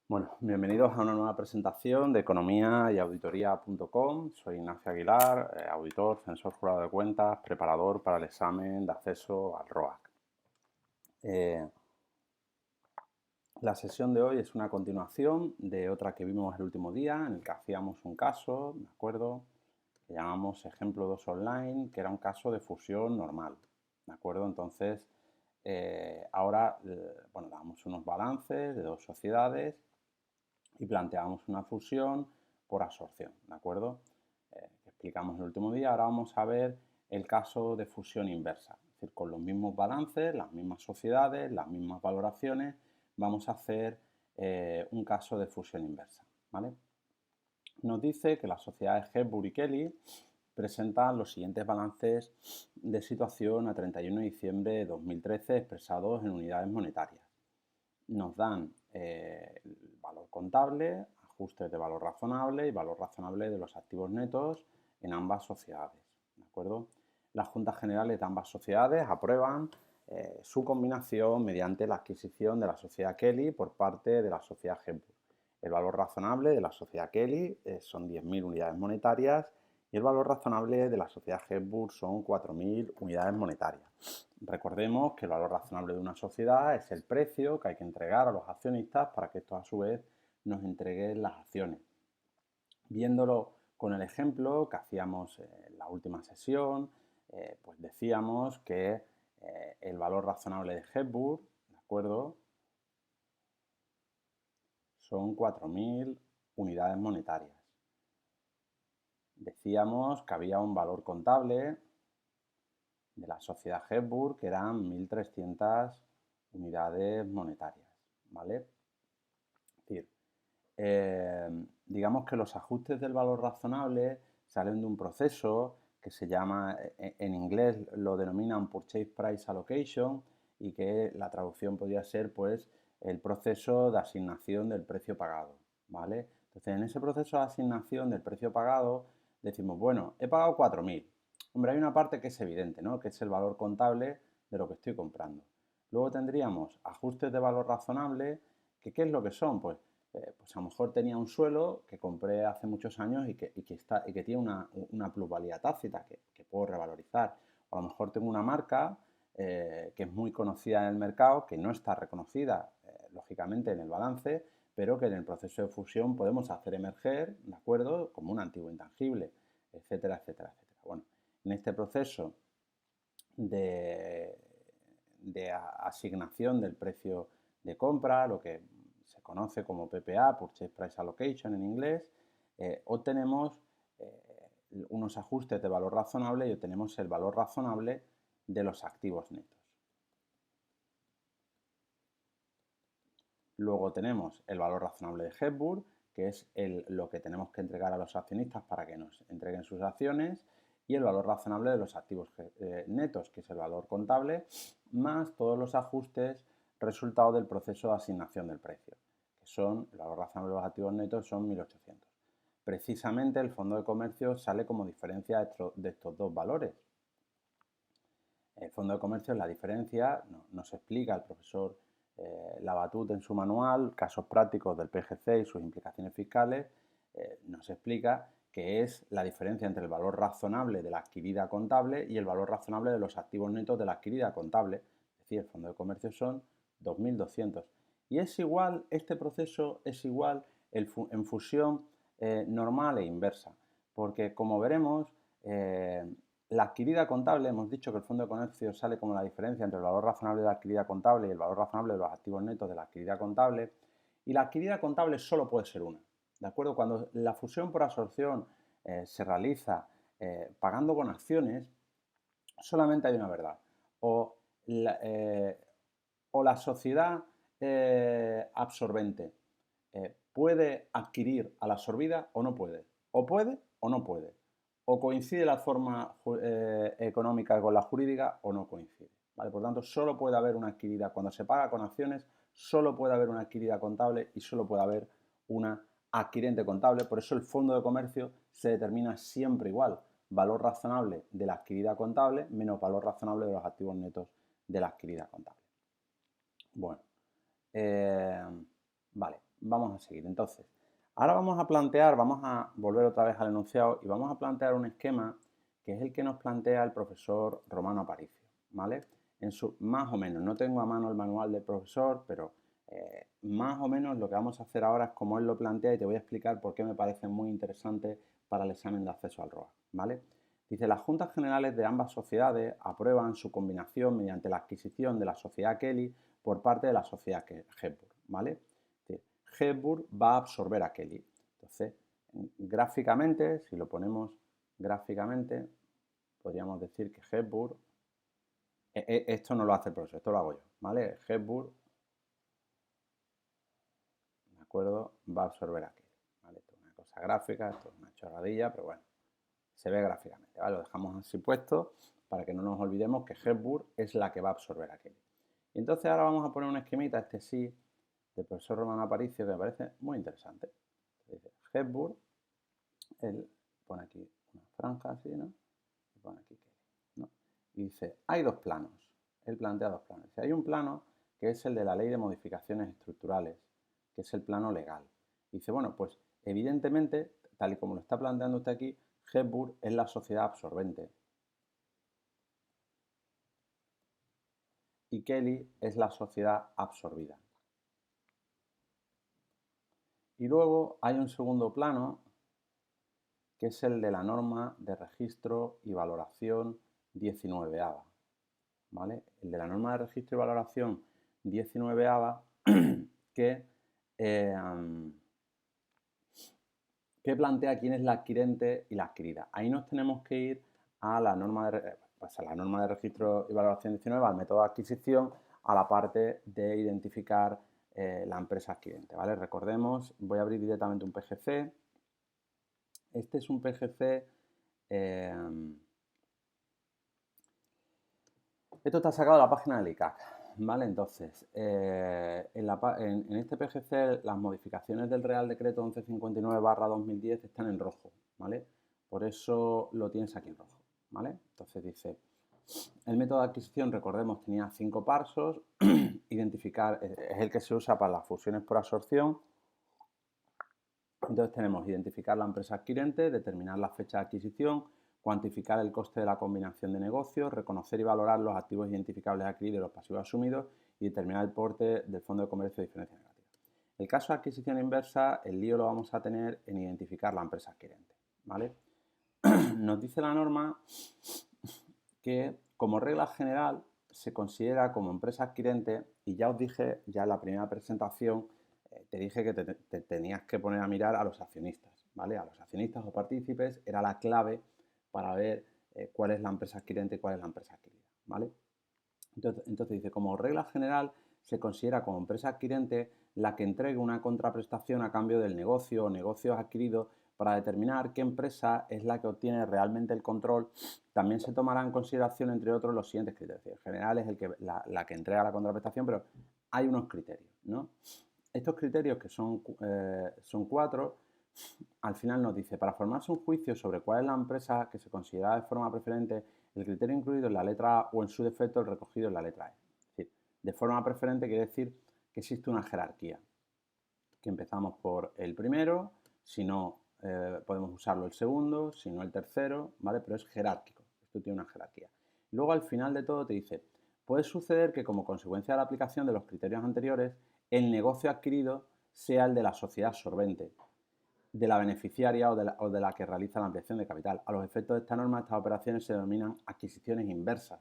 Bueno, bienvenidos a una nueva presentación de economía y auditoría.com. Soy Ignacio Aguilar, auditor, censor jurado de cuentas, preparador para el examen de acceso al ROAC. La sesión de hoy es una continuación de otra que vimos el último día, en el que hacíamos un caso, ¿de acuerdo?, que llamamos ejemplo 2 online, que era un caso de fusión normal, ¿de acuerdo? Entonces, ahora, bueno, damos unos balances de dos sociedades y planteamos una fusión por absorción, ¿de acuerdo? Que explicamos el último día. Ahora vamos a ver el caso de fusión inversa, es decir, con los mismos balances, las mismas sociedades, las mismas valoraciones, vamos a hacer un caso de fusión inversa, ¿vale? Nos dice que las sociedades Hepburn y Kelly presentan los siguientes balances de situación a 31 de diciembre de 2013 expresados en unidades monetarias. Nos dan el valor contable, ajustes de valor razonable y valor razonable de los activos netos en ambas sociedades, ¿de acuerdo? Las juntas generales de ambas sociedades aprueban su combinación mediante la adquisición de la sociedad Kelly por parte de la sociedad Hepburn. El valor razonable de la sociedad Kelly son 10.000 unidades monetarias y el valor razonable de la sociedad Hepburn son 4.000 unidades monetarias. Recordemos que el valor razonable de una sociedad es el precio que hay que entregar a los accionistas para que estos a su vez nos entreguen las acciones. Viéndolo con el ejemplo que hacíamos en la última sesión, pues decíamos que el valor razonable de Hepburn, ¿de acuerdo?, son 4.000 unidades monetarias. Decíamos que había un valor contable de la sociedad Hepburn que eran 1.300 unidades monetarias, ¿vale? Es decir, digamos que los ajustes del valor razonable salen de un proceso que se llama, en inglés lo denominan Purchase Price Allocation, y que la traducción podría ser pues el proceso de asignación del precio pagado, ¿vale? Entonces, en ese proceso de asignación del precio pagado decimos, bueno, he pagado 4.000. Hombre, hay una parte que es evidente, ¿no?, que es el valor contable de lo que estoy comprando. Luego tendríamos ajustes de valor razonable, que ¿qué es lo que son? Pues a lo mejor tenía un suelo que compré hace muchos años y que tiene una plusvalía tácita que puedo revalorizar. O a lo mejor tengo una marca que es muy conocida en el mercado, que no está reconocida, lógicamente, en el balance, pero que en el proceso de fusión podemos hacer emerger, ¿de acuerdo?, como un activo intangible, etcétera, etcétera, etcétera. Bueno, en este proceso de, de asignación del precio de compra, lo que se conoce como PPA, Purchase Price Allocation en inglés, obtenemos unos ajustes de valor razonable y obtenemos el valor razonable de los activos netos. Luego tenemos el valor razonable de Hepburn, que es lo que tenemos que entregar a los accionistas para que nos entreguen sus acciones, y el valor razonable de los activos netos, que es el valor contable, más todos los ajustes resultado del proceso de asignación del precio, que son, el valor razonable de los activos netos son 1.800. Precisamente el fondo de comercio sale como diferencia de estos dos valores. El fondo de comercio es la diferencia, nos explica el profesor Labatut en su manual, casos prácticos del PGC y sus implicaciones fiscales, nos explica que es la diferencia entre el valor razonable de la adquirida contable y el valor razonable de los activos netos de la adquirida contable. Es decir, el fondo de comercio son 2.200. Y es igual, este proceso es igual en fusión normal e inversa, porque como veremos, la adquirida contable, hemos dicho que el fondo de comercio sale como la diferencia entre el valor razonable de la adquirida contable y el valor razonable de los activos netos de la adquirida contable, y la adquirida contable solo puede ser una, ¿de acuerdo? Cuando la fusión por absorción se realiza pagando con acciones, solamente hay una verdad. O la sociedad absorbente puede adquirir a la absorbida o no puede. O puede o no puede. O coincide la forma económica con la jurídica o no coincide, ¿vale? Por lo tanto, solo puede haber una adquirida, cuando se paga con acciones, solo puede haber una adquirida contable y solo puede haber una adquirente contable. Por eso el fondo de comercio se determina siempre igual. Valor razonable de la adquirida contable menos valor razonable de los activos netos de la adquirida contable. Bueno, vale. vamos a seguir. Entonces, ahora vamos a plantear, vamos a volver otra vez al enunciado y vamos a plantear un esquema que es el que nos plantea el profesor Romano Aparicio, ¿vale? Más o menos, no tengo a mano el manual del profesor, pero más o menos lo que vamos a hacer ahora es como él lo plantea y te voy a explicar por qué me parece muy interesante para el examen de acceso al ROA, ¿vale? Dice, las juntas generales de ambas sociedades aprueban su combinación mediante la adquisición de la sociedad Kelly por parte de la sociedad Hepburn, ¿vale? Hepburn va a absorber a Kelly. Entonces, gráficamente, si lo ponemos gráficamente, podríamos decir que Hepburn, esto no lo hace el profesor, esto lo hago yo, ¿vale? Hepburn, ¿de acuerdo? Va a absorber a Kelly, ¿vale? Esto es una cosa gráfica, esto es una chorradilla, pero bueno, se ve gráficamente, ¿vale? Lo dejamos así puesto para que no nos olvidemos que Hepburn es la que va a absorber a Kelly. Y entonces ahora vamos a poner un esquemita, este sí, del profesor Romano Aparicio, que me parece muy interesante. Dice, Hepburn, él pone aquí una franja así, ¿no? Y pone aquí Kelly, ¿no? Y dice, hay dos planos. Él plantea dos planos. Dice, hay un plano que es el de la Ley de Modificaciones Estructurales, que es el plano legal. Y dice, bueno, pues evidentemente, tal y como lo está planteando usted aquí, Hepburn es la sociedad absorbente y Kelly es la sociedad absorbida. Y luego hay un segundo plano que es el de la norma de registro y valoración 19ava, ¿vale? El de la norma de registro y valoración 19ava que plantea quién es la adquirente y la adquirida. Ahí nos tenemos que ir a la norma de registro y valoración 19, al método de adquisición, a la parte de identificar la empresa adquirente, ¿vale? Recordemos, voy a abrir directamente un PGC. Este es un PGC. Esto está sacado de la página del ICAC, ¿vale? Entonces, en este PGC las modificaciones del Real Decreto 1159/2010 están en rojo, ¿vale? Por eso lo tienes aquí en rojo, ¿vale? Entonces dice, el método de adquisición, recordemos, tenía 5 pasos, identificar, es el que se usa para las fusiones por absorción. Entonces tenemos identificar la empresa adquirente, determinar la fecha de adquisición, cuantificar el coste de la combinación de negocios, reconocer y valorar los activos identificables adquiridos y los pasivos asumidos y determinar el porte del fondo de comercio de diferencia negativa. El caso de adquisición inversa, el lío lo vamos a tener en identificar la empresa adquirente, ¿vale? Nos dice la norma que como regla general se considera como empresa adquirente, y ya os dije ya en la primera presentación, te dije que te tenías que poner a mirar a los accionistas, ¿vale? A los accionistas o partícipes era la clave para ver cuál es la empresa adquirente y cuál es la empresa adquirida, ¿vale? Entonces dice, como regla general se considera como empresa adquirente la que entregue una contraprestación a cambio del negocio o negocios adquiridos para determinar qué empresa es la que obtiene realmente el control. También se tomará en consideración, entre otros, los siguientes criterios. En general es la que entrega la contraprestación, pero hay unos criterios, ¿no? Estos criterios, que son 4, al final nos dice, para formarse un juicio sobre cuál es la empresa que se considera de forma preferente, el criterio incluido en la letra A o en su defecto el recogido en la letra E. Es decir, de forma preferente quiere decir que existe una jerarquía, que empezamos por el primero, si no podemos usarlo el segundo, si no el tercero, ¿vale? Pero es jerárquico, esto tiene una jerarquía. Luego al final de todo te dice, puede suceder que como consecuencia de la aplicación de los criterios anteriores, el negocio adquirido sea el de la sociedad absorbente, de la beneficiaria o de la que realiza la ampliación de capital. A los efectos de esta norma, estas operaciones se denominan adquisiciones inversas,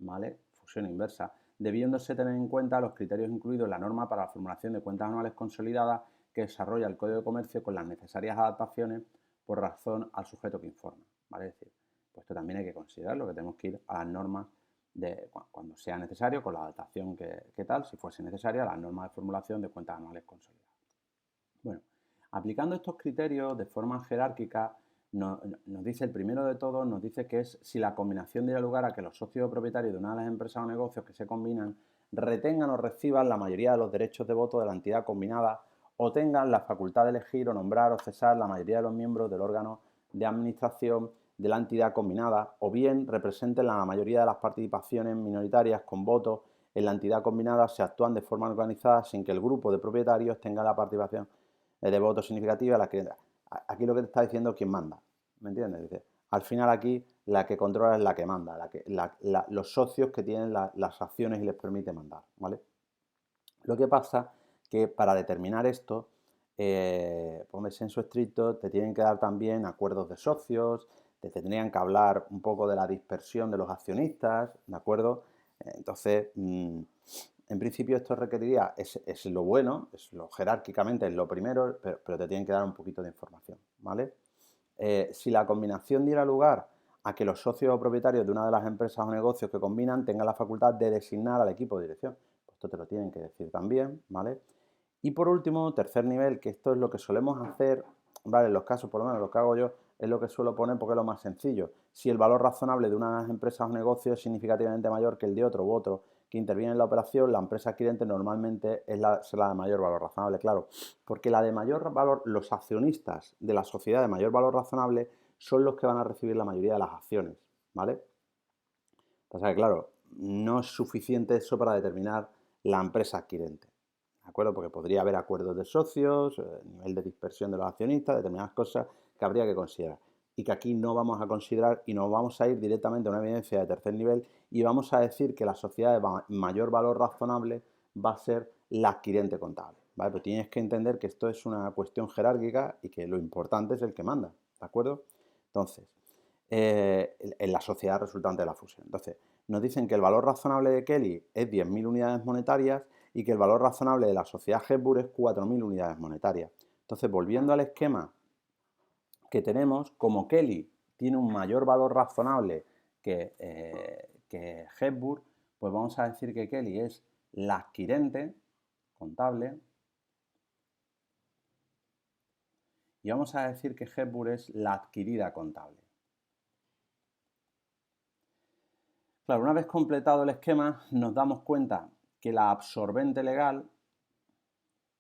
¿vale? Fusión inversa, debiéndose tener en cuenta los criterios incluidos en la norma para la formulación de cuentas anuales consolidadas que desarrolla el Código de Comercio con las necesarias adaptaciones por razón al sujeto que informa, ¿vale? Es decir, pues esto también hay que considerarlo, que tenemos que ir a las normas de cuando sea necesario, con la adaptación que tal, si fuese necesaria, las normas de formulación de cuentas anuales consolidadas. Bueno, aplicando estos criterios de forma jerárquica, nos dice, el primero de todos, nos dice que es si la combinación diera lugar a que los socios propietarios de una de las empresas o negocios que se combinan retengan o reciban la mayoría de los derechos de voto de la entidad combinada o tengan la facultad de elegir o nombrar o cesar la mayoría de los miembros del órgano de administración de la entidad combinada, o bien representen la mayoría de las participaciones minoritarias con voto en la entidad combinada se actúan de forma organizada sin que el grupo de propietarios tenga la participación de votos significativa. Aquí lo que te está diciendo es quién manda, ¿me entiendes? Dice, al final aquí la que controla es la que manda, los socios que tienen las acciones y les permite mandar, ¿vale? Lo que pasa que para determinar esto, por sensu estricto, te tienen que dar también acuerdos de socios, te tendrían que hablar un poco de la dispersión de los accionistas, ¿de acuerdo? Entonces, en principio esto requeriría, es lo bueno, es lo jerárquicamente, es lo primero, pero te tienen que dar un poquito de información, ¿vale? Si la combinación diera lugar a que los socios o propietarios de una de las empresas o negocios que combinan tengan la facultad de designar al equipo de dirección, pues esto te lo tienen que decir también, ¿vale? Y por último, tercer nivel, que esto es lo que solemos hacer, ¿vale? En los casos, por lo menos lo que hago yo, es lo que suelo poner porque es lo más sencillo. Si el valor razonable de una de las empresas o negocios es significativamente mayor que el de otro u otro que interviene en la operación, la empresa adquirente normalmente será la de mayor valor razonable, claro. Porque la de mayor valor, los accionistas de la sociedad de mayor valor razonable son los que van a recibir la mayoría de las acciones, ¿vale? Pasa que, claro, no es suficiente eso para determinar la empresa adquirente, ¿de acuerdo? Porque podría haber acuerdos de socios, nivel de dispersión de los accionistas, determinadas cosas que habría que considerar. Y que aquí no vamos a considerar y nos vamos a ir directamente a una evidencia de tercer nivel y vamos a decir que la sociedad de mayor valor razonable va a ser la adquirente contable, ¿vale? Pero tienes que entender que esto es una cuestión jerárquica y que lo importante es el que manda, ¿de acuerdo? Entonces, en la sociedad resultante de la fusión. Entonces, nos dicen que el valor razonable de Kelly es 10.000 unidades monetarias y que el valor razonable de la sociedad Hepburn es 4.000 unidades monetarias. Entonces, volviendo al esquema que tenemos, como Kelly tiene un mayor valor razonable que Hepburn, pues vamos a decir que Kelly es la adquirente contable y vamos a decir que Hepburn es la adquirida contable. Claro, una vez completado el esquema, nos damos cuenta que la absorbente legal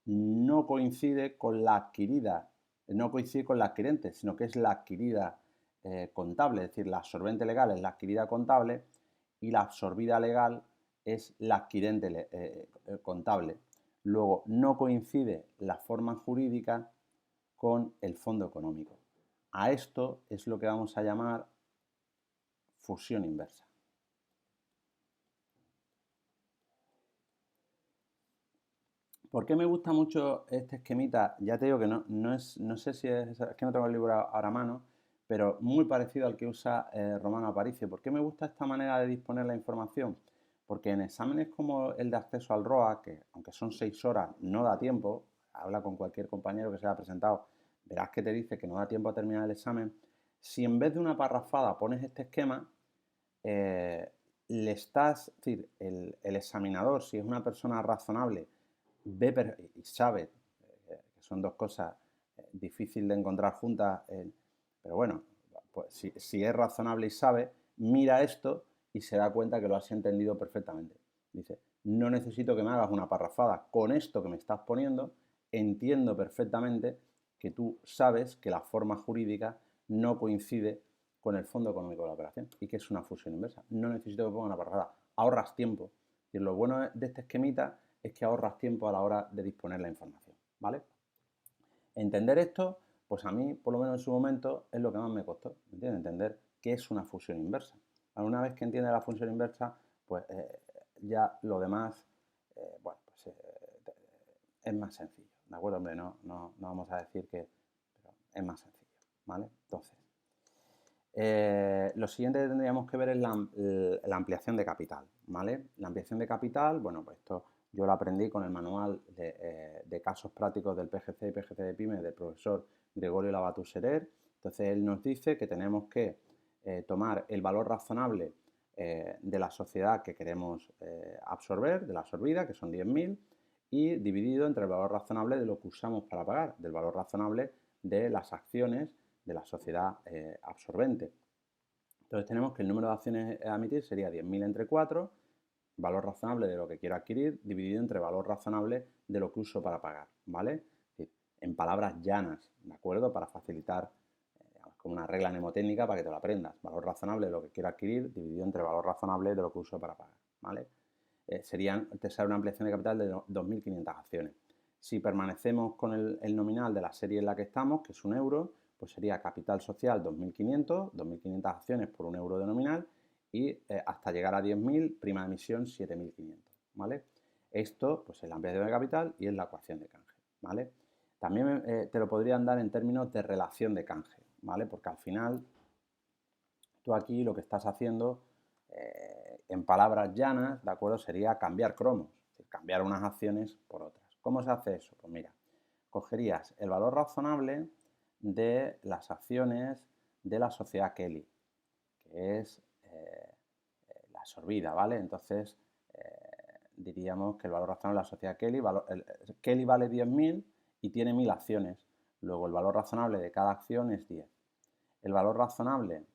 no coincide con la adquirida, no coincide con la adquirente, sino que es la adquirida contable, es decir, la absorbente legal es la adquirida contable y la absorbida legal es la adquirente contable. Luego, no coincide la forma jurídica con el fondo económico. A esto es lo que vamos a llamar fusión inversa. ¿Por qué me gusta mucho este esquemita? Ya te digo que no sé si es que no tengo el libro ahora a mano, pero muy parecido al que usa Romano Aparicio. ¿Por qué me gusta esta manera de disponer la información? Porque en exámenes como el de acceso al ROA, que aunque son 6 horas, no da tiempo, habla con cualquier compañero que se haya presentado, verás que te dice que no da tiempo a terminar el examen. Si en vez de una parrafada pones este esquema, es decir, el examinador, si es una persona razonable, ve y sabe que son dos cosas difíciles de encontrar juntas, pero bueno, pues si es razonable y sabe, mira esto y se da cuenta que lo has entendido perfectamente. Dice, no necesito que me hagas una parrafada, con esto que me estás poniendo, entiendo perfectamente que tú sabes que la forma jurídica no coincide con el fondo económico de la operación y que es una fusión inversa. No necesito que ponga una parrafada, ahorras tiempo. Y lo bueno de este esquemita es que ahorras tiempo a la hora de disponer la información, ¿vale? Entender esto, pues a mí, por lo menos en su momento, es lo que más me costó, ¿entiendes? Entender qué es una fusión inversa. Una vez que entiendes la fusión inversa, pues ya lo demás, bueno, pues es más sencillo, ¿de acuerdo? Hombre, no vamos a decir que pero es más sencillo, ¿vale? Entonces, lo siguiente que tendríamos que ver es la ampliación de capital, ¿vale? La ampliación de capital, bueno, pues esto yo lo aprendí con el manual de casos prácticos del PGC y PGC de PYME del profesor Gregorio Labatut-Serer. Entonces, él nos dice que tenemos que tomar el valor razonable de la sociedad que queremos absorber, de la absorbida, que son 10.000, y dividido entre el valor razonable de lo que usamos para pagar, del valor razonable de las acciones de la sociedad absorbente. Entonces tenemos que el número de acciones a emitir sería 10.000 entre 4, valor razonable de lo que quiero adquirir, dividido entre valor razonable de lo que uso para pagar, ¿vale? Es decir, en palabras llanas, ¿de acuerdo? Para facilitar como una regla mnemotécnica para que te lo aprendas. Valor razonable de lo que quiero adquirir, dividido entre valor razonable de lo que uso para pagar, ¿vale? te sale una ampliación de capital de 2.500 acciones. Si permanecemos con el nominal de la serie en la que estamos, que es 1 euro, pues sería capital social 2.500 acciones por 1 euro de nominal y hasta llegar a 10.000, prima de emisión 7.500, ¿vale? Esto pues es la ampliación de capital y es la ecuación de canje, ¿vale? También te lo podrían dar en términos de relación de canje, ¿vale? Porque al final tú aquí lo que estás haciendo, en palabras llanas, ¿de acuerdo? Sería cambiar cromos, es decir, cambiar unas acciones por otras. ¿Cómo se hace eso? Pues mira, cogerías el valor razonable de las acciones de la sociedad Kelly, que es la absorbida, ¿vale? Entonces, diríamos que el valor razonable de la sociedad Kelly, Kelly vale 10.000 y tiene 1.000 acciones. Luego, el valor razonable de cada acción es 10. El valor razonable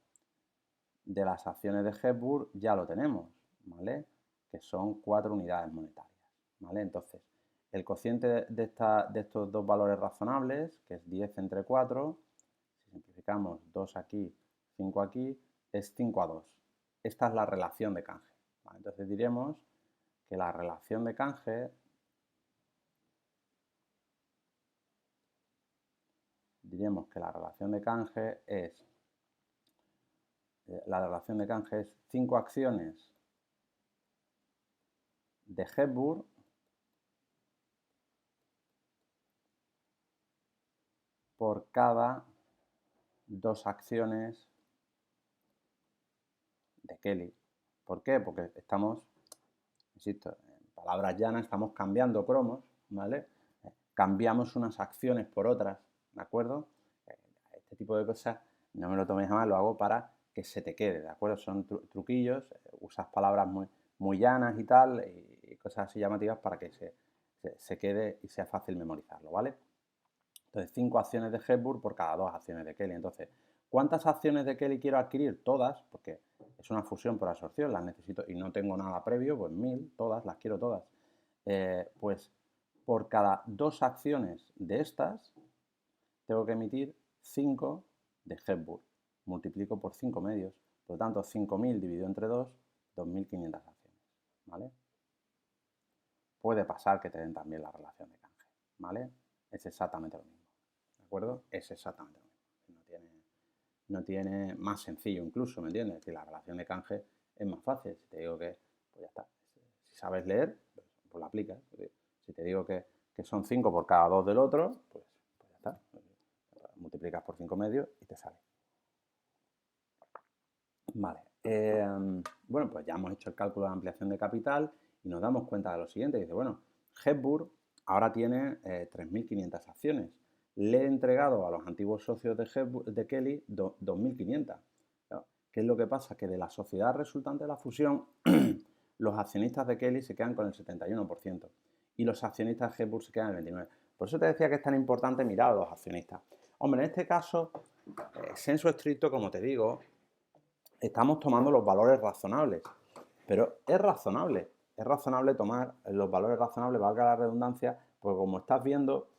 de las acciones de Hepburn ya lo tenemos, ¿vale? Que son 4 unidades monetarias, ¿vale? Entonces, el cociente de estos dos valores razonables, que es 10 entre 4, si simplificamos 2 aquí, 5 aquí, es 5:2. Esta es la relación de canje, ¿vale? Entonces diremos que la relación de canje es 5 acciones de Hepburn por cada 2 acciones de Kelly. ¿Por qué? Porque estamos, insisto, en palabras llanas, estamos cambiando cromos, ¿vale? Cambiamos unas acciones por otras, ¿de acuerdo? Este tipo de cosas no me lo tomes a mal, lo hago para que se te quede, ¿de acuerdo? Son truquillos, usas palabras muy llanas y tal, y cosas así llamativas para que se quede y sea fácil memorizarlo, ¿vale? Entonces, 5 acciones de Hepburn por cada 2 acciones de Kelly. Entonces, ¿cuántas acciones de Kelly quiero adquirir? Todas, porque es una fusión por absorción, las necesito y no tengo nada previo, pues 1.000, todas, las quiero todas. Pues por cada 2 acciones de estas, tengo que emitir 5 de Hepburn. Multiplico por 5 medios. Por lo tanto, 5.000 dividido entre 2, 2.500 acciones, ¿vale? Puede pasar que te den también la relación de canje, ¿vale? Es exactamente lo mismo, ¿de acuerdo? Es exactamente lo mismo. No tiene más sencillo incluso, ¿me entiendes? Es decir, la relación de canje es más fácil. Si te digo que, pues ya está. Si sabes leer, pues lo aplicas. Si te digo que son 5 por cada 2 del otro, pues ya está. Multiplicas por 5 medios y te sale. Vale. Bueno, pues ya hemos hecho el cálculo de ampliación de capital y nos damos cuenta de lo siguiente. Dice, bueno, Hepburn ahora tiene 3.500 acciones. Le he entregado a los antiguos socios de Kelly 2.500. ¿Qué es lo que pasa? Que de la sociedad resultante de la fusión, los accionistas de Kelly se quedan con el 71% y los accionistas de Hepburn se quedan el 29%. Por eso te decía que es tan importante mirar a los accionistas. Hombre, en este caso, sensu estricto, como te digo, estamos tomando los valores razonables, pero es razonable tomar los valores razonables, valga la redundancia, porque como estás viendo,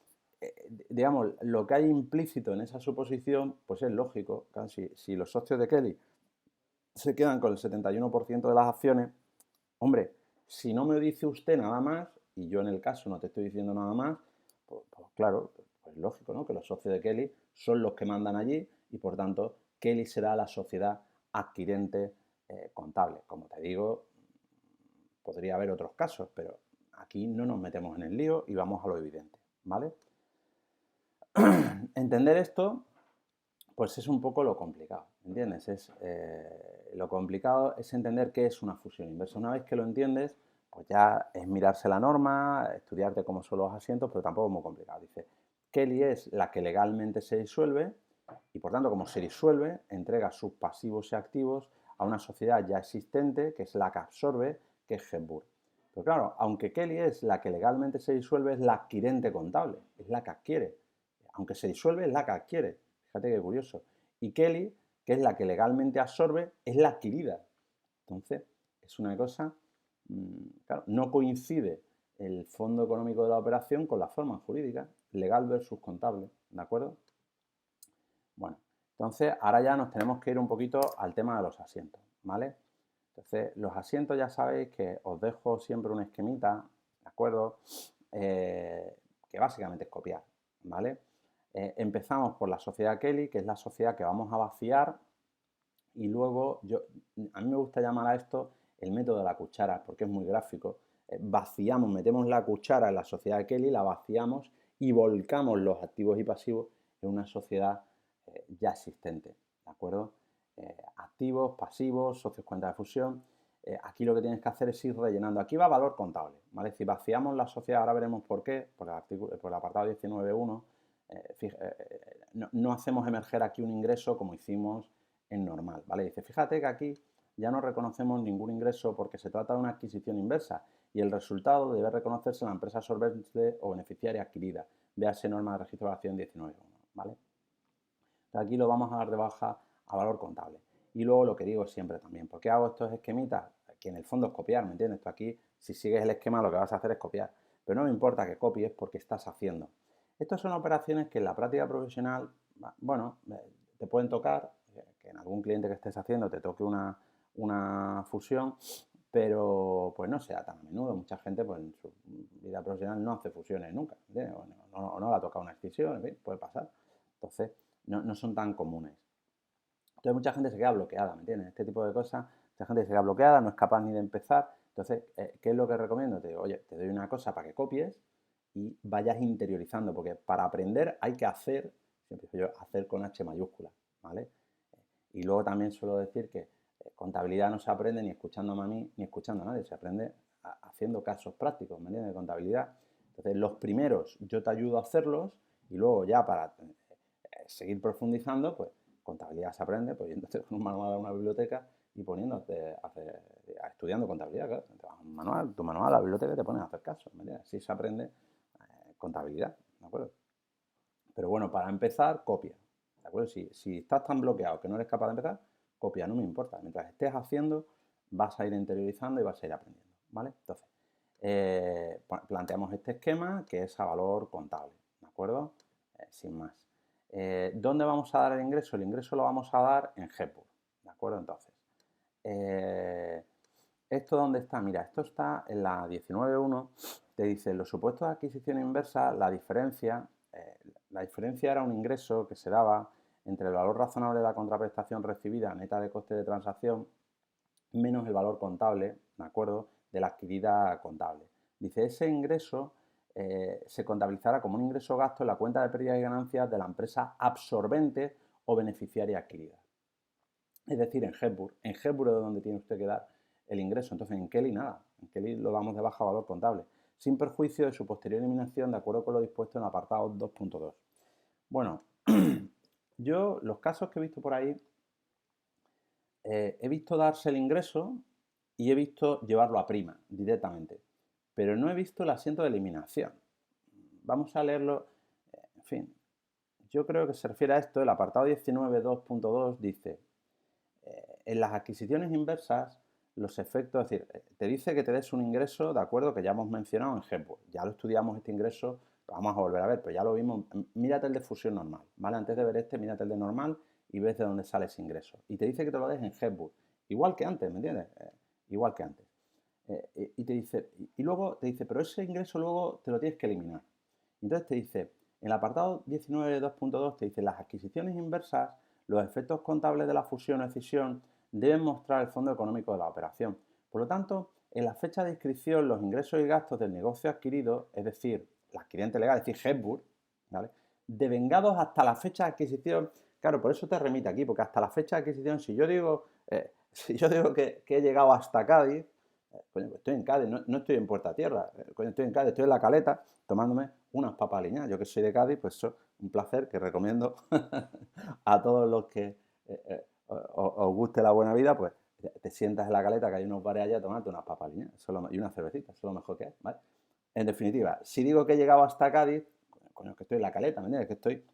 digamos, lo que hay implícito en esa suposición, pues es lógico. Claro, si los socios de Kelly se quedan con el 71% de las acciones, hombre, si no me dice usted nada más, y yo en el caso no te estoy diciendo nada más, pues claro, pues lógico, ¿no? Que los socios de Kelly son los que mandan allí y por tanto Kelly será la sociedad adquirente contable. Como te digo, podría haber otros casos, pero aquí no nos metemos en el lío y vamos a lo evidente, ¿vale? Entender esto, pues es un poco lo complicado, ¿entiendes? Lo complicado es entender qué es una fusión inversa. Una vez que lo entiendes, pues ya es mirarse la norma, estudiarte cómo son los asientos, pero tampoco es muy complicado. Dice, Kelly es la que legalmente se disuelve y por tanto, como se disuelve, entrega sus pasivos y activos a una sociedad ya existente, que es la que absorbe, que es Hepburn. Pero claro, aunque Kelly es la que legalmente se disuelve, es la adquirente contable, es la que adquiere. Aunque se disuelve, es la que adquiere. Fíjate qué curioso. Y Kelly, que es la que legalmente absorbe, es la adquirida. Entonces, es una cosa, claro, no coincide el fondo económico de la operación con la forma jurídica, legal versus contable, ¿de acuerdo? Bueno, entonces ahora ya nos tenemos que ir un poquito al tema de los asientos, ¿vale? Entonces, los asientos ya sabéis que os dejo siempre un esquemita, ¿de acuerdo? Que básicamente es copiar, ¿vale? Empezamos por la sociedad Kelly, que es la sociedad que vamos a vaciar, y luego a mí me gusta llamar a esto el método de la cuchara, porque es muy gráfico. Vaciamos, metemos la cuchara en la sociedad Kelly, la vaciamos y volcamos los activos y pasivos en una sociedad ya existente, ¿de acuerdo? Activos, pasivos, socios cuenta de fusión. Aquí lo que tienes que hacer es ir rellenando. Aquí va valor contable, ¿vale? Si vaciamos la sociedad, ahora veremos por qué, por el apartado 19.1, no hacemos emerger aquí un ingreso como hicimos en normal, ¿vale? Dice, fíjate que aquí ya no reconocemos ningún ingreso porque se trata de una adquisición inversa y el resultado debe reconocerse en la empresa solvente o beneficiaria adquirida. Véase norma de registro de acción 19.1, ¿vale? Aquí lo vamos a dar de baja a valor contable. Y luego lo que digo siempre también, ¿por qué hago estos esquemitas? Que en el fondo es copiar, ¿me entiendes? Esto aquí, si sigues el esquema, lo que vas a hacer es copiar. Pero no me importa que copies porque estás haciendo. Estas son operaciones que en la práctica profesional, bueno, te pueden tocar, que en algún cliente que estés haciendo te toque una fusión, pero pues no sea tan a menudo. Mucha gente pues en su vida profesional no hace fusiones nunca, ¿entiendes? O no le ha tocado una escisión, en fin, puede pasar. Entonces, no son tan comunes. Entonces mucha gente se queda bloqueada, ¿me entiendes? Este tipo de cosas, mucha gente se queda bloqueada, no es capaz ni de empezar. Entonces, ¿qué es lo que recomiendo? Te digo, oye, te doy una cosa para que copies y vayas interiorizando, porque para aprender hay que hacer, siempre digo yo, hacer con H mayúscula, ¿vale? Y luego también suelo decir que contabilidad no se aprende ni escuchándome a mí ni escuchando a nadie, se aprende haciendo casos prácticos, ¿me entiendes? De contabilidad. Entonces, los primeros yo te ayudo a hacerlos y luego ya para seguir profundizando, pues contabilidad se aprende pues yéndote con un manual a una biblioteca y poniéndote estudiando contabilidad, claro. Te vas a tu manual a la biblioteca y te pones a hacer caso, ¿me entiendes? Así se aprende contabilidad, ¿de acuerdo? Pero bueno, para empezar, copia, ¿de acuerdo? Si estás tan bloqueado que no eres capaz de empezar, copia, no me importa. Mientras estés haciendo, vas a ir interiorizando y vas a ir aprendiendo, ¿vale? Entonces, planteamos este esquema que es a valor contable, ¿de acuerdo? Sin más. ¿Dónde vamos a dar el ingreso? El ingreso lo vamos a dar en GEPUR, ¿de acuerdo? Entonces, ¿esto dónde está? Mira, esto está en la 19.1, te dice, en los supuestos de adquisición inversa, la diferencia era un ingreso que se daba entre el valor razonable de la contraprestación recibida neta de coste de transacción menos el valor contable, ¿de acuerdo?, de la adquirida contable. Dice, ese ingreso se contabilizará como un ingreso gasto en la cuenta de pérdidas y ganancias de la empresa absorbente o beneficiaria adquirida. Es decir, en GEPUR. En GEPUR es donde tiene usted que dar el ingreso. Entonces, en Kelly nada. En Kelly lo damos de baja valor contable, sin perjuicio de su posterior eliminación de acuerdo con lo dispuesto en el apartado 2.2. Bueno, yo los casos que he visto por ahí, he visto darse el ingreso y he visto llevarlo a prima directamente, pero no he visto el asiento de eliminación. Vamos a leerlo, en fin, yo creo que se refiere a esto, el apartado 19.2.2 dice, en las adquisiciones inversas, los efectos, es decir, te dice que te des un ingreso, de acuerdo, que ya hemos mencionado en GEPUR. Ya lo estudiamos este ingreso, lo vamos a volver a ver, pero ya lo vimos. Mírate el de fusión normal, ¿vale? Antes de ver este, mírate el de normal y ves de dónde sale ese ingreso. Y te dice que te lo des en GEPUR, igual que antes, ¿me entiendes? Igual que antes. Y te dice, y luego te dice, pero ese ingreso luego te lo tienes que eliminar. Entonces te dice, en el apartado 19.2.2 te dice, las adquisiciones inversas, los efectos contables de la fusión o escisión deben mostrar el fondo económico de la operación. Por lo tanto, en la fecha de inscripción, los ingresos y gastos del negocio adquirido, es decir, la adquirente legal, es decir, GEPUR, ¿vale?, devengados hasta la fecha de adquisición. Claro, por eso te remite aquí, porque hasta la fecha de adquisición, si yo digo que he llegado hasta Cádiz, coño, pues estoy en Cádiz, no estoy en Puerta Tierra, coño, estoy en Cádiz, estoy en La Caleta tomándome unas papas aliñadas. Yo que soy de Cádiz, pues eso es un placer que recomiendo a todos los que os guste la buena vida, pues te sientas en La Caleta, que hay unos bares allá, tomarte unas papas aliñadas y una cervecita, eso es lo mejor que hay, ¿vale? En definitiva, si digo que he llegado hasta Cádiz, coño, que estoy en La Caleta, ¿me entiendes? Que estoy...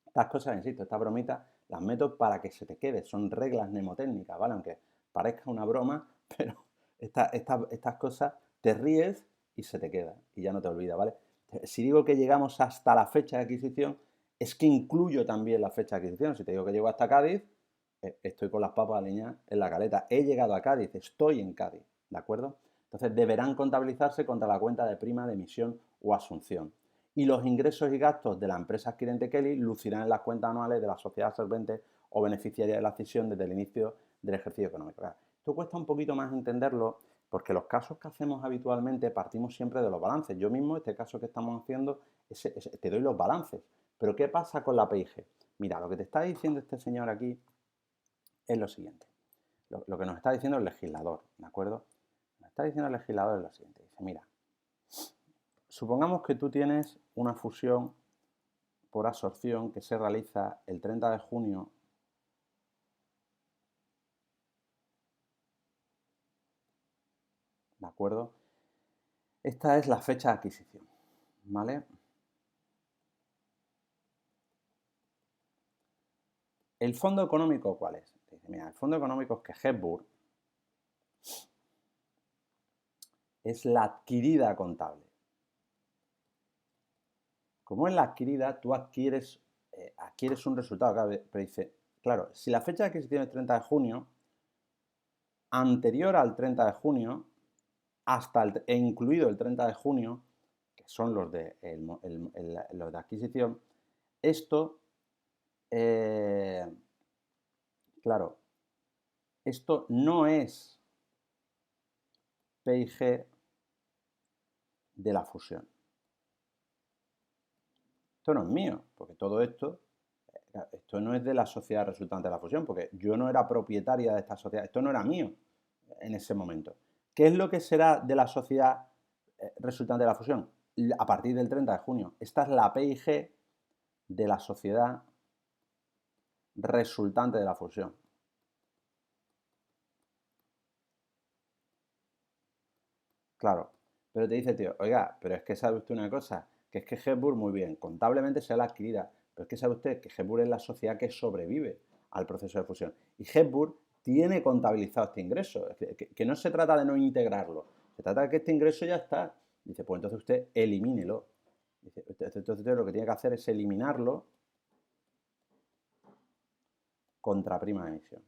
Estas cosas, insisto, estas bromitas las meto para que se te quede, son reglas mnemotécnicas, ¿vale? Aunque parezca una broma, pero estas cosas te ríes y se te queda y ya no te olvida, ¿vale? Si digo que llegamos hasta la fecha de adquisición, es que incluyo también la fecha de adquisición. Si te digo que llego hasta Cádiz, estoy con las papas aliñadas en la caleta. He llegado a Cádiz, estoy en Cádiz, ¿de acuerdo? Entonces deberán contabilizarse contra la cuenta de prima de emisión o asunción. Y los ingresos y gastos de la empresa adquirente Kelly lucirán en las cuentas anuales de la sociedad solvente o beneficiaria de la cesión desde el inicio del ejercicio económico. Esto cuesta un poquito más entenderlo porque los casos que hacemos habitualmente partimos siempre de los balances. Yo mismo, este caso que estamos haciendo, te doy los balances. Pero ¿qué pasa con la PIG? Mira, lo que te está diciendo este señor aquí es lo siguiente. Lo que nos está diciendo el legislador, ¿de acuerdo? Nos está diciendo el legislador es lo siguiente. Dice, mira, supongamos que tú tienes una fusión por absorción que se realiza el 30 de junio ¿de acuerdo? Esta es la fecha de adquisición, ¿vale? ¿El fondo económico cuál es? Dice, mira, el fondo económico es que Hepburn es la adquirida contable. Como es la adquirida, tú adquieres un resultado. Claro, pero dice, claro, si la fecha de adquisición es 30 de junio, anterior al 30 de junio, e incluido el 30 de junio, que son los de, los de adquisición, esto, claro, esto no es PIG de la fusión. Esto no es mío, porque todo esto no es de la sociedad resultante de la fusión, porque yo no era propietaria de esta sociedad, esto no era mío en ese momento. ¿Qué es lo que será de la sociedad resultante de la fusión? A partir del 30 de junio. Esta es la PIG de la sociedad resultante de la fusión. Claro, pero te dice, tío, oiga, pero es que sabe usted una cosa, que es que Hepburn, muy bien, contablemente sea la adquirida, pero es que sabe usted que Hepburn es la sociedad que sobrevive al proceso de fusión. Y Hepburn tiene contabilizado este ingreso, que no se trata de no integrarlo, se trata de que este ingreso ya está. Dice, pues entonces usted elimínelo. Dice, entonces usted lo que tiene que hacer es eliminarlo contra prima de emisión.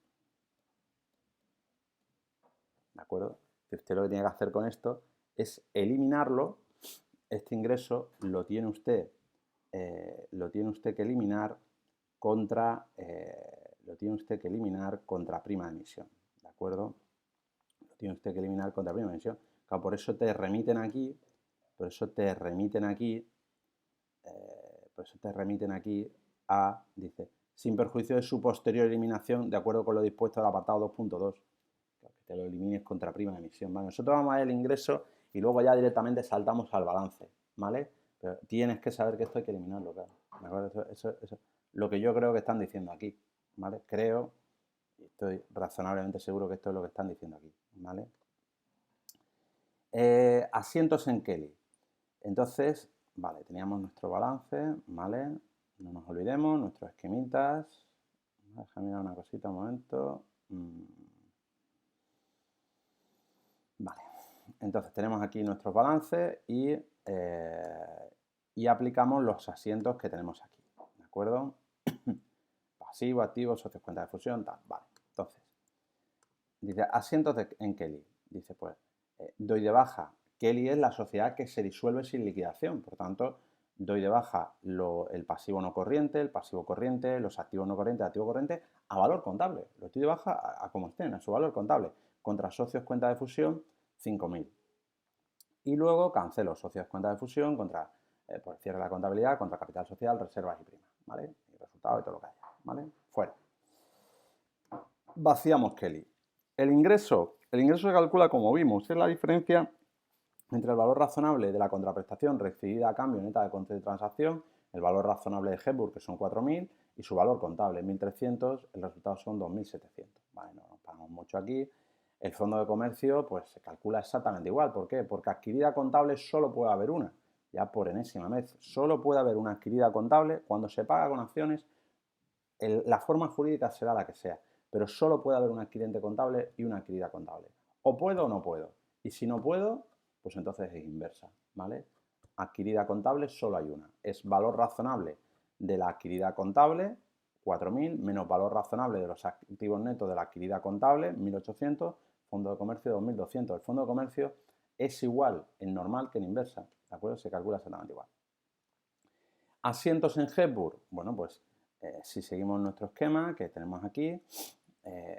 ¿De acuerdo? Que usted lo que tiene que hacer con esto es eliminarlo. Este ingreso lo tiene usted que eliminar contra prima de emisión, ¿de acuerdo? Lo tiene usted que eliminar contra prima de emisión. Claro, por eso te remiten aquí, dice, sin perjuicio de su posterior eliminación, de acuerdo con lo dispuesto del apartado 2.2, que te lo elimines contra prima de emisión, ¿vale? Nosotros vamos a ver el ingreso y luego ya directamente saltamos al balance, ¿vale? Pero tienes que saber que esto hay que eliminarlo, claro. ¿De acuerdo? Eso es lo que yo creo que están diciendo aquí, ¿vale? Creo, y estoy razonablemente seguro que esto es lo que están diciendo aquí, ¿vale? Asientos en Kelly. Entonces, vale, teníamos nuestro balance, ¿vale? No nos olvidemos, nuestros esquemitas. Déjame mirar una cosita un momento. Vale, entonces tenemos aquí nuestros balances y aplicamos los asientos que tenemos aquí, ¿de acuerdo? Pasivo, activo, socios, cuenta de fusión, tal, vale. Entonces, dice, asientos en Kelly. Dice, pues, doy de baja. Kelly es la sociedad que se disuelve sin liquidación, por tanto, doy de baja el pasivo no corriente, el pasivo corriente, los activos no corrientes, el activo corriente, a valor contable. Lo estoy de baja a como estén, a su valor contable. Contra socios, cuenta de fusión, 5.000. Y luego cancelo socios, cuenta de fusión, contra, por cierre la contabilidad, contra capital social, reservas y primas, ¿vale? Y resultado y todo lo que haya, ¿vale? Fuera. Vaciamos Kelly. El ingreso se calcula, como vimos, es la diferencia entre el valor razonable de la contraprestación recibida a cambio neta de coste de transacción, el valor razonable de Hepburn, que son 4.000, y su valor contable, 1.300, el resultado son 2.700. Vale, no nos pagamos mucho aquí. El fondo de comercio, pues se calcula exactamente igual. ¿Por qué? Porque adquirida contable solo puede haber una, ya por enésima vez. Solo puede haber una adquirida contable cuando se paga con acciones. La forma jurídica será la que sea, pero solo puede haber un adquirente contable y una adquirida contable. O puedo o no puedo. Y si no puedo, pues entonces es inversa, ¿vale? Adquirida contable solo hay una. Es valor razonable de la adquirida contable, 4.000, menos valor razonable de los activos netos de la adquirida contable, 1.800, fondo de comercio 2.200. El fondo de comercio es igual en normal que en inversa, ¿de acuerdo? Se calcula exactamente igual. Asientos en Hepburn, bueno, pues si seguimos nuestro esquema que tenemos aquí,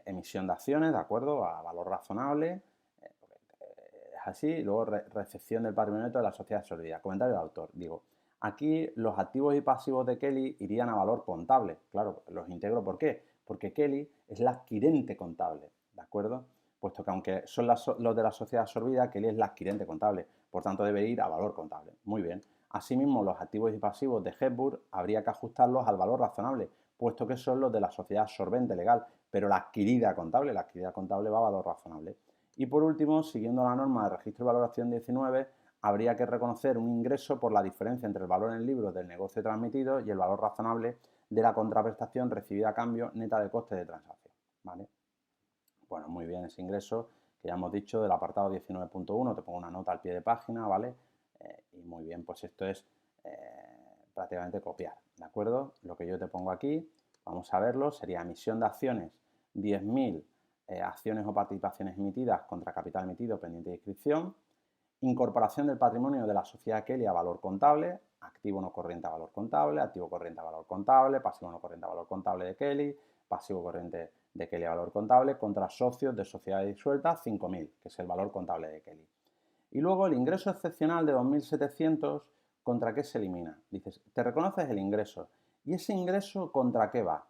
emisión de acciones, ¿de acuerdo? A valor razonable, es así, luego recepción del patrimonio neto de la sociedad absorbida. Comentario del autor, digo, aquí los activos y pasivos de Kelly irían a valor contable, claro, los integro, ¿por qué? Porque Kelly es la adquirente contable, ¿de acuerdo? Puesto que aunque son los de la sociedad absorbida, Kelly es la adquirente contable, por tanto debe ir a valor contable. Muy bien. Asimismo, los activos y pasivos de Hepburn habría que ajustarlos al valor razonable, puesto que son los de la sociedad absorbente legal, pero la adquirida contable va a valor razonable. Y por último, siguiendo la norma de registro y valoración 19, habría que reconocer un ingreso por la diferencia entre el valor en el libro del negocio transmitido y el valor razonable de la contraprestación recibida a cambio neta de coste de transacción, ¿vale? Bueno, muy bien, ese ingreso que ya hemos dicho del apartado 19.1, te pongo una nota al pie de página, ¿vale? Y muy bien, pues esto es prácticamente copiar, ¿de acuerdo? Lo que yo te pongo aquí, vamos a verlo, sería emisión de acciones, 10.000 acciones o participaciones emitidas contra capital emitido pendiente de inscripción, incorporación del patrimonio de la sociedad Kelly a valor contable, activo no corriente a valor contable, activo corriente a valor contable, pasivo no corriente a valor contable de Kelly, pasivo corriente de Kelly a valor contable, contra socios de sociedad disuelta 5.000, que es el valor contable de Kelly. Y luego el ingreso excepcional de 2.700, ¿contra qué se elimina? Dices, te reconoces el ingreso. ¿Y ese ingreso contra qué va?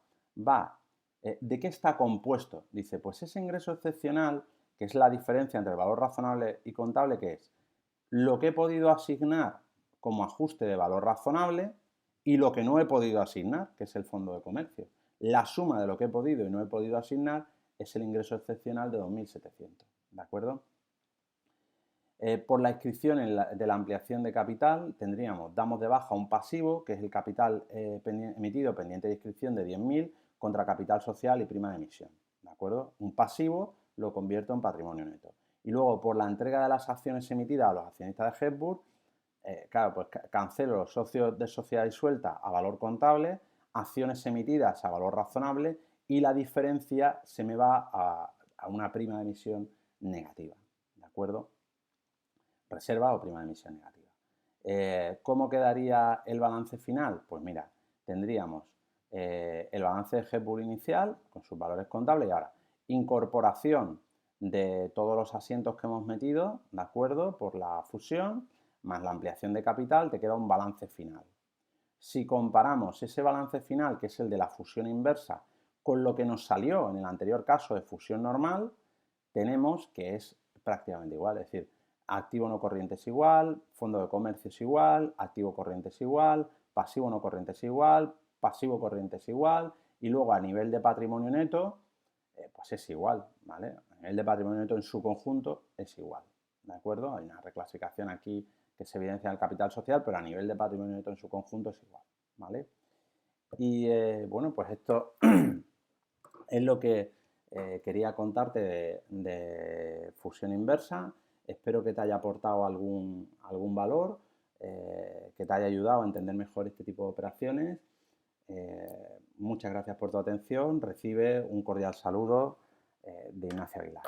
¿De qué está compuesto? Dice, pues ese ingreso excepcional, que es la diferencia entre el valor razonable y contable, ¿qué es? Lo que he podido asignar como ajuste de valor razonable y lo que no he podido asignar, que es el fondo de comercio. La suma de lo que he podido y no he podido asignar es el ingreso excepcional de 2.700, ¿de acuerdo? Por la inscripción de la ampliación de capital damos de baja un pasivo, que es el capital emitido pendiente de inscripción de 10.000 contra capital social y prima de emisión, ¿de acuerdo? Un pasivo lo convierto en patrimonio neto. Y luego, por la entrega de las acciones emitidas a los accionistas de Hepburn, claro, pues cancelo los socios de sociedad disuelta a valor contable, acciones emitidas a valor razonable y la diferencia se me va a una prima de emisión negativa, ¿de acuerdo? Reserva o prima de emisión negativa. ¿Cómo quedaría el balance final? Pues mira, tendríamos el balance de Hepburn inicial con sus valores contables y ahora incorporación de todos los asientos que hemos metido, ¿de acuerdo? Por la fusión, más la ampliación de capital, te queda un balance final. Si comparamos ese balance final, que es el de la fusión inversa, con lo que nos salió en el anterior caso de fusión normal, tenemos que es prácticamente igual, es decir, activo no corriente es igual, fondo de comercio es igual, activo corriente es igual, pasivo no corriente es igual, pasivo corriente es igual, y luego a nivel de patrimonio neto, pues es igual, ¿vale? A nivel de patrimonio neto en su conjunto es igual, ¿de acuerdo? Hay una reclasificación aquí que se evidencia en el capital social, pero a nivel de patrimonio neto en su conjunto es igual, ¿vale? Y bueno, pues esto es lo que quería contarte de fusión inversa. Espero que te haya aportado algún valor, que te haya ayudado a entender mejor este tipo de operaciones. Muchas gracias por tu atención. Recibe un cordial saludo de Ignacio Aguilar.